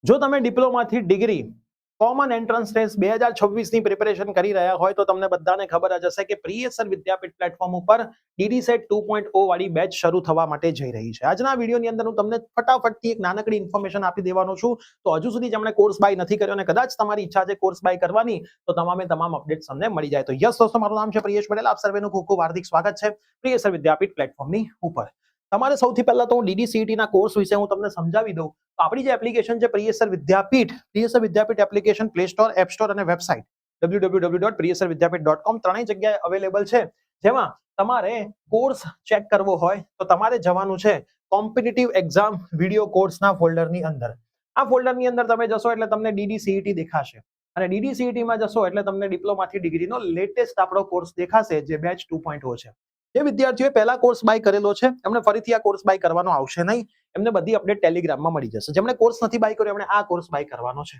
જો તમે ડિપ્લોમાથી degree common entrance test 2026 ની પ્રિપેરેશન કરી રહ્યા હોય તો તમને બધાને ખબર જ હશે કે પ્રિયસર વિદ્યાપીઠ પ્લેટફોર્મ ઉપર ડીડીસેટ 2.0 વાળી બેચ શરૂ થવા માટે જઈ રહી છે. આજના વિડીયોની અંદર હું તમને ફટાફટથી એક નાનકડી ઇન્ફોર્મેશન આપી દેવાનો છું. તો હજુ સુધી જેમણે કોર્સ બાય નથી કર્યો અને કદાચ તમારી ઈચ્છા છે કોર્સ બાય કરવાની તો તમામ અપડેટ્સ તમને મળી જાય. તો યસ દોસ્તો, મારું નામ છે પ્રિયેશ પટેલ. આપ સર્વેનું ખૂબ ખૂબ હાર્દિક સ્વાગત છે પ્રિયસર વિદ્યાપીઠ પ્લેટફોર્મની ઉપર. તમારે સૌથી પહેલા તો હું DDCET ના કોર્સ વિશે હું તમને સમજાવી દઉં. તો આપણી જે એપ્લિકેશન છે Priyasar Vidyapith application play store, app store અને વેબસાઇટ www.priyasarvidyapith.com ત્રણેય જગ્યાએ અવેલેબલ છે. જેમાં તમારે કોર્સ ચેક કરવો હોય તો તમારે જવાનું છે કોમ્પિટિટિવ એક્ઝામ વિડીયો કોર્સના ફોલ્ડરની અંદર. આ ફોલ્ડરની અંદર તમે જશો એટલે તમને DDCET દેખાશે અને DDCET માં જશો એટલે તમને ડિપ્લોમાથી ડિગ્રીનો લેટેસ્ટ આપણો કોર્સ દેખાશે જે બેચ 2.0 છે. જે વિદ્યાર્થીઓએ પહેલા કોર્સ બાય કરેલો છે એમને ફરીથી આ કોર્સ બાય કરવાનો આવશે નહીં. એમને બધી અપડેટ ટેલિગ્રામમાં મળી જશે. જેમણે કોર્સ નથી બાય કર્યો એમણે આ કોર્સ બાય કરવાનો છે.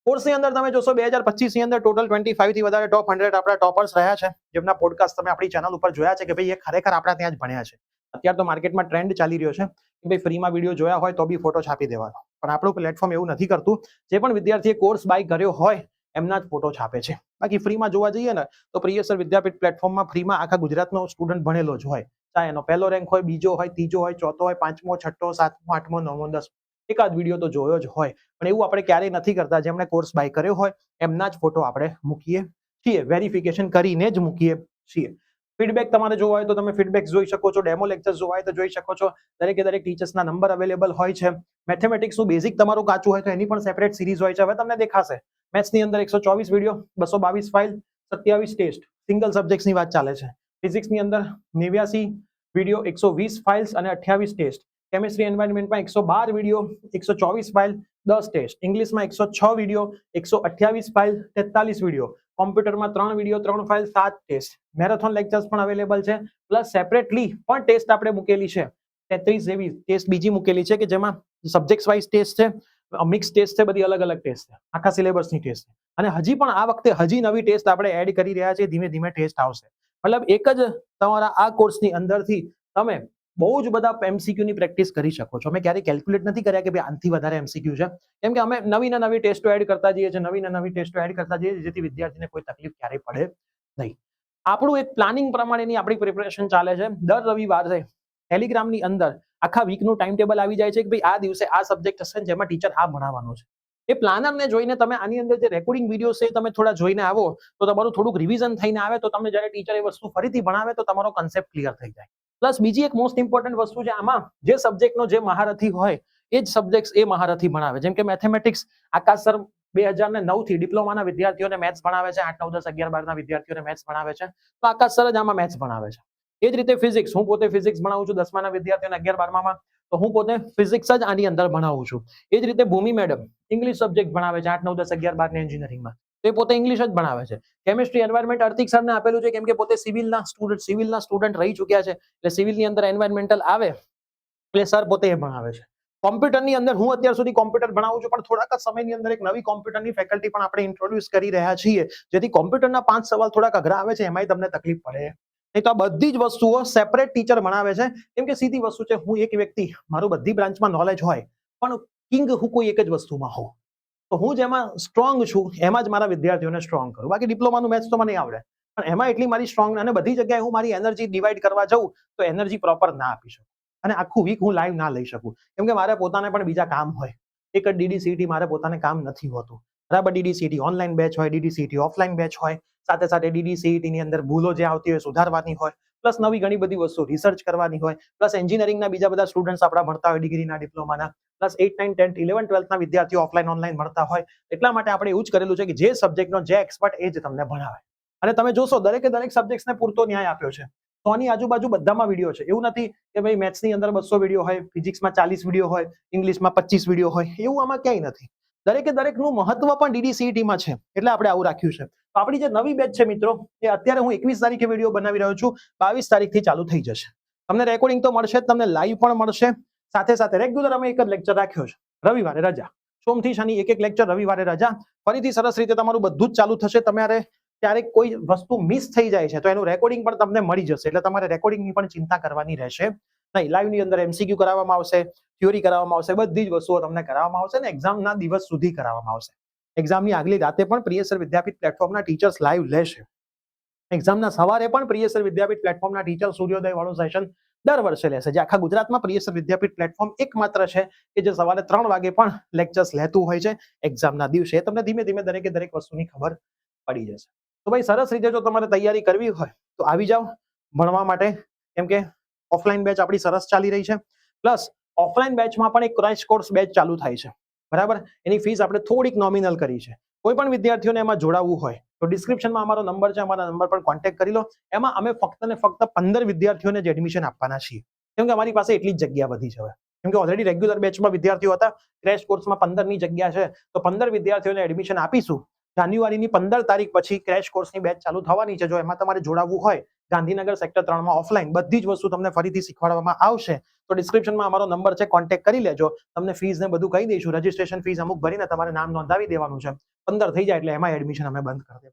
કોર્સની અંદર તમે જોશો 2025 ની અંદર ટોટલ 25 થી વધારે ટોપ 100 આપણા ટોપર્સ રહ્યા છે, જેમના પોડકાસ્ટ તમે આપણી ચેનલ ઉપર જોયા છે કે ભાઈ એ ખરેખર આપણા ત્યાં જ ભણ્યા છે. અત્યારે તો માર્કેટમાં ટ્રેન્ડ ચાલી રહ્યો છે કે ભાઈ ફ્રીમાં વિડીયો જોયા હોય તો બી ફોટો છાપી દેવાનો, પણ આપણું પ્લેટફોર્મ એવું નથી કરતું. જે પણ વિદ્યાર્થીએ કોર્સ બાય કર્યો હોય એમના જ ફોટો છાપે છે. બાકી ફ્રીમાં જોવા જઈએ ને તો પ્રિયસર વિદ્યાપીઠ પ્લેટફોર્મમાં ફ્રીમાં આખા ગુજરાતનો સ્ટુડન્ટ ભણેલો જ હોય, ચાહે એનો પહેલો રેન્ક હોય, બીજો હોય, ત્રીજો હોય, ચોથો હોય, પાંચમો, છઠ્ઠો, સાતમો, આઠમો, નવમો, 10 એકાદ વિડીયો તો જોયો જ હોય. પણ એવું આપણે ક્યારેય નથી કરતા. જેમણે કોર્સ બાય કર્યો હોય એમના જ ફોટો આપણે મૂકીએ છીએ, વેરિફિકેશન કરીને જ મૂકીએ છીએ. ફીડબેક તમારે જોવા હોય તો તમે ફીડબેક જોઈ શકો છો, ડેમો લેક્ચર્સ જોવા હોય તો જોઈ શકો છો. દરેકે દરેક ટીચર્સના નંબર અવેલેબલ હોય છે. મેથેમેટિક્સનું બેઝિક તમારું કાચું હોય તો એની પણ સેપરેટ સિરીઝ હોય છે. હવે તમને દેખાશે મેથ્સની અંદર 124 વિડીયો, 222 ફાઇલ, 27 ટેસ્ટ, સિંગલ સબ્જેક્ટ્સની વાત ચાલે છે. ફિઝિક્સની અંદર 89 વિડીયો, 120 ફાઇલ્સ અને 28 ટેસ્ટ. કેમિસ્ટ્રી એન્વાયરમેન્ટમાં 112 વિડીયો, 124 ફાઇલ, 10 ટેસ્ટ. ઇંગ્લિશમાં 106 વિડીયો, 128 ફાઇલ, 43 વિડીયો. કોમ્પ્યુટરમાં 3 video, 3 file, 7 test. Marathon lectures પણ અવેલેબલ છે. પ્લસ સેપરેટલી પણ ટેસ્ટ આપણે મૂકેલી છે, 33 જેવી ટેસ્ટ બીજી મૂકેલી છે કે જેમાં સબ્જેક્ટ વાઇઝ ટેસ્ટ છે, મિક્સ ટેસ્ટ છે, બધી અલગ અલગ ટેસ્ટ છે, આખા સિલેબસની ટેસ્ટ છે. અને હજી પણ આ વખતે હજી નવી ટેસ્ટ આપણે એડ કરી રહ્યા છીએ. ધીમે ધીમે ટેસ્ટ આવશે. મતલબ એક જ તમારા આ કોર્સની અંદરથી તમે બહુ જ બધા MCQ ની પ્રેક્ટિસ કરી શકો છો. અમે ક્યારેય કેલ્ક્યુલેટ નથી કર્યા કે ભાઈ આનાથી વધારે MCQ છે, કેમ કે અમે નવી ને નવી ટેસ્ટો એડ કરતા જઈએ છીએ, જેથી વિદ્યાર્થીને કોઈ તકલીફ ક્યારેય પડે નહીં. આપણું એક પ્લાનિંગ પ્રમાણેની આપણી પ્રિપેરેશન ચાલે છે. દર રવિવારે ટેલિગ્રામની અંદર આખા વીકનું ટાઈમ ટેબલ આવી જાય છે કે ભાઈ આ દિવસે આ સબ્જેક્ટ હશે જેમાં ટીચર આ ભણાવવાનો છે. એ પ્લાનરને જોઈને તમે આની અંદર જે રેકોર્ડિંગ વિડીયો છે તમે થોડા જોઈને આવો તો તમારું થોડુંક રિવિઝન થઈને આવે તો તમને જ્યારે ટીચર એ વસ્તુ ફરીથી ભણાવે તો તમારો કન્સેપ્ટ ક્લિયર થઈ જાય. પ્લસ બીજી એક મોસ્ટ ઇમ્પોર્ટન્ટ વસ્તુ છે આમાં, જે સબ્જેક્ટનો જે મહારથી હોય એ જ સબ્જેક્ટ એ મહારથી ભણાવે. જેમ કે મેથેમેટિક્સ આકાશ સર 2009 થી ડિપ્લોમાના વિદ્યાર્થીઓને મેથ્સ ભણાવે છે, 8, 9, 10, 11, 12 ના વિદ્યાર્થીઓને મેથ્સ ભણાવે છે. તો આકાશ સર જ આમાં મેથ્સ ભણાવે છે. એ જ રીતે ફિઝિક્સ, હું પોતે ફિઝિક્સ ભણાવું છું 10મા ના વિદ્યાર્થીઓને, 11, 12માં, તો હું પોતે ફિઝિક્સ જ આની અંદર ભણાવું છું. એ જ રીતે ભૂમિ મેડમ ઇંગ્લિશ સબ્જેક્ટ ભણાવે છે 8, 9, 10, 11, 12 ને એન્જિનિયરિંગમાં, તો એ પોતે ઇંગ્લિશ જ ભણાવે છે. કેમિસ્ટ્રી એન્વાયરમેન્ટ અર્તિક સરને આપેલું છે કેમ કે પોતે સિવિલના સ્ટુડન્ટ રહી ચૂક્યા છે, એટલે સિવિલની અંદર એન્વાયરમેન્ટલ આવે એટલે સર પોતે એ ભણાવે છે. કોમ્પ્યુટરની અંદર હું અત્યાર સુધી કોમ્પ્યુટર ભણાવું છું, પણ થોડાક જ સમયની અંદર એક નવી કોમ્પ્યુટરની ફેકલ્ટી પણ આપણે ઇન્ટ્રોડ્યુસ કરી રહ્યા છીએ, જેથી કોમ્પ્યુટરના 5 સવાલ થોડાક અઘરા આવે છે, એમાંય તમને તકલીફ પડે નહીં. તો આ બધી જ વસ્તુઓ સેપરેટ ટીચર ભણાવે છે. કેમ કે સીધી વસ્તુ છે, હું એક વ્યક્તિ, મારું બધી બ્રાન્ચમાં નોલેજ હોય પણ કિંગ હું કોઈ એક જ વસ્તુમાં હોઉં, તો હું જેમાં સ્ટ્રોંગ છું એમાં જ મારા વિદ્યાર્થીઓને સ્ટ્રોંગ કરું. બાકી ડિપ્લોમાનું મેથ્સ તો મને આવડે, પણ એમાં એટલી મારી સ્ટ્રોંગ, અને બધી જગ્યાએ હું મારી એનર્જી ડિવાઈડ કરવા જાઉં તો એનર્જી પ્રોપર ના આપી શકું અને આખું વીક હું લાઈવ ના લઈ શકું, કેમ કે મારે પોતાને પણ બીજા કામ હોય. એક જ DDCET મારે પોતાને કામ નથી હોતું, બરાબર. DDCET ઓનલાઈન બેચ હોય, DDCET ઓફલાઈન બેચ હોય, સાથે સાથે DDCET ની અંદર ભૂલો જે આવતી હોય સુધારવાની હોય, પ્લસ નવી ઘણી બધી વસ્તુ રિસર્ચ કરવાની હોય, પ્લસ એન્જિનિયરિંગના બીજા બધા સ્ટુડન્ટ્સ આપણા ભણતા હોય ડિગ્રીના, ડિપ્લોમાના, પ્લસ 8, 9, 10, 11, 12ના વિદ્યાર્થીઓ ઓફલાઈન ઓનલાઈન ભણતા હોય. એટલા માટે આપણે એવું જ કરેલું છે કે જે સબ્જેક્ટનો જે એક્સપર્ટ એ જ તમને ભણાવે. અને તમે જોશો દરેકે દરેક સબ્જેક્ટ્સને પૂરતો ન્યાય આપ્યો છે. 100ની આજુબાજુ બધામાં વિડીયો છે. એવું નથી કે ભાઈ મેથ્સની અંદર 200 વિડીયો હોય, ફિઝિક્સમાં 40 વિડીયો હોય, ઇંગ્લિશમાં 25 વિડીયો હોય, એવું આમાં ક્યાંય નથી. દરેકે દરેકનું મહત્વ પણ DDCETમાં છે, એટલે આપણે આવું રાખ્યું છે. તો આપણી જે નવી બેચ છે મિત્રો, એ અત્યારે હું 21 તારીખે વિડીયો બનાવી રહ્યો છું, 22 તારીખથી ચાલુ થઈ જશે. તમને રેકોર્ડિંગ તો મળશે જ, તમને લાઈવ પણ મળશે. સાથે સાથે રેગ્યુલર અમે એક જ લેક્ચર રાખ્યો છે, રવિવારે રજા. સોમથી શનિ એક લેક્ચર, રવિવારે રજા. ફરીથી સરસ રીતે તમારું બધું જ ચાલુ થશે. તમારે ક્યારેક કોઈ વસ્તુ મિસ થઈ જાય છે તો એનું રેકોર્ડિંગ પણ તમને મળી જશે, એટલે તમારે રેકોર્ડિંગની પણ ચિંતા કરવાની રહેશે નહીં. લાઈવની અંદર MCQ કરાવવામાં આવશે, થિયોરી કરાવવામાં આવશે, બધી જ વસ્તુઓ તમને કરાવવામાં આવશે અને એક્ઝામના દિવસ સુધી કરાવવામાં આવશે. એક્ઝામની આગલી રાતે પણ પ્રિયસર વિદ્યાપીઠ પ્લેટફોર્મના ટીચર્સ લાઈવ લેશે. એક્ઝામના સવારે પણ પ્રિયસર વિદ્યાપીઠ પ્લેટફોર્મના ટીચર સૂર્યોદય વાળું સેશન દર વર્ષે લેશે. જે આખા ગુજરાતમાં પ્રિયસર વિદ્યાપીઠ પ્લેટફોર્મ એકમાત્ર છે કે જે સવારે 3 વાગે પણ લેક્ચર્સ લેતું હોય છે એક્ઝામના દિવસે. તમને ધીમે ધીમે દરેક વસ્તુની ખબર પડી જશે. તો ભાઈ સરસ રીતે જો તમારે તૈયારી કરવી હોય તો આવી જાઓ ભણવા માટે, કેમ કે ઓફલાઈન બેચ આપણી સરસ ચાલી રહી છે. પ્લસ ઓફલાઈન બેચમાં પણ એક ક્રેશ કોર્સ બેચ ચાલુ થાય છે, બરાબર. એની ફીસ આપણે થોડીક નોમિનલ કરી છે. કોઈ પણ વિદ્યાર્થીઓને એમાં જોડાવવું હોય તો ડિસ્ક્રિપ્શનમાં અમારો નંબર છે, અમારા નંબર પર કોન્ટેક્ટ કરી લો. એમાં અમે ફક્ત ને ફક્ત 15 વિદ્યાર્થીઓને જ એડમિશન આપવાના છીએ, કેમ કે અમારી પાસે એટલી જ જગ્યા વધી છે હવે. કેમ કે ઓલરેડી રેગ્યુલર બેચમાં વિદ્યાર્થીઓ હતા, ક્રેશ કોર્સમાં 15 ની જગ્યા છે, તો 15 વિદ્યાર્થીઓને એડમિશન આપીશું. જાન્યુઆરીની 15 તારીખ પછી ક્રેશ કોર્સની બેચ ચાલુ થવાની છે. જો એમાં તમારે જોડાવવું હોય, ગાંધીનગર સેક્ટર 3 માં ઓફલાઈન બધી જ વસ્તુ તમને ફરીથી શીખવાડવામાં આવશે. તો ડિસ્ક્રિપ્શનમાં અમારો નંબર છે, કોન્ટેક્ટ કરી લેજો. તમને ફીસ ને બધું કહી દઈશું. રજીસ્ટ્રેશન ફીસ અમુક ભરીને તમારે નામ નોંધાવી દેવાનું છે. 15 થઈ જાય એટલે એમાં એડમિશન અમે બંધ કરી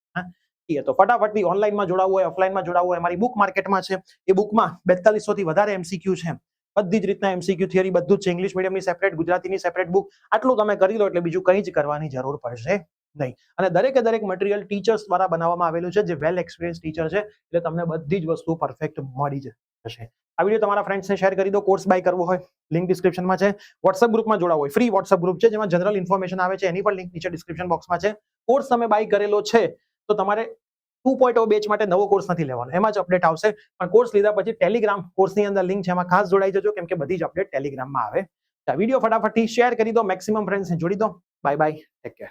દેવું. તો ફટાફટથી ઓનલાઈનમાં જોડાવવું હોય, ઓફલાઈનમાં જોડાવવું હોય, અમારી બુક માર્કેટમાં છે. એ બુકમાં 4200 થી વધારે MCQ છે. બધી જ રીતના MCQ થિયરી બધું જ છે. ઇંગ્લિશ મીડિયમની સેપરેટ, ગુજરાતીની સેપરેટ બુક. આટલું તમે કરી લો એટલે બીજું કંઈ જ કરવાની જરૂર પડશે નહીં. અને દરેક મટીરિયલ ટીચર્સ દ્વારા બનાવવામાં આવેલું છે, જે વેલ એક્સપિરિયન્સ ટીચર છે, એટલે તમને બધી જ વસ્તુ પરફેક્ટ મળી જશે. આ વિડીયો તમારા ફ્રેન્ડ્સને શેર કરી દો. કોર્સ બાય કરવો હોય લિંક ડિસ્ક્રિપ્શનમાં છે. વોટ્સએપ ગ્રુપમાં જોડાવો હોય, ફ્રી વોટ્સએપ ગ્રુપ છે જેમાં જનરલ ઇન્ફોર્મેશન આવે છે, એની પણ લિંક નીચે ડિસ્ક્રિપ્શન બોક્સમાં છે. કોર્સ તમે બાય કરેલો છે તો તમારે 2.0 બેચ માટે નવો કોર્સ નથી લેવાનો, એમાં જ અપડેટ આવશે. પણ કોર્સ લીધા પછી ટેલિગ્રામ કોર્સની અંદર લિંક છે, એમાં ખાસ જોડાઈ જજો, કેમ કે બધી જ અપડેટ ટેલિગ્રામમાં આવે. વિડીયો ફટાફટથી શેર કરી દો, મેક્સિમમ ફ્રેન્ડ્સને જોડી દો. Bye bye, take care.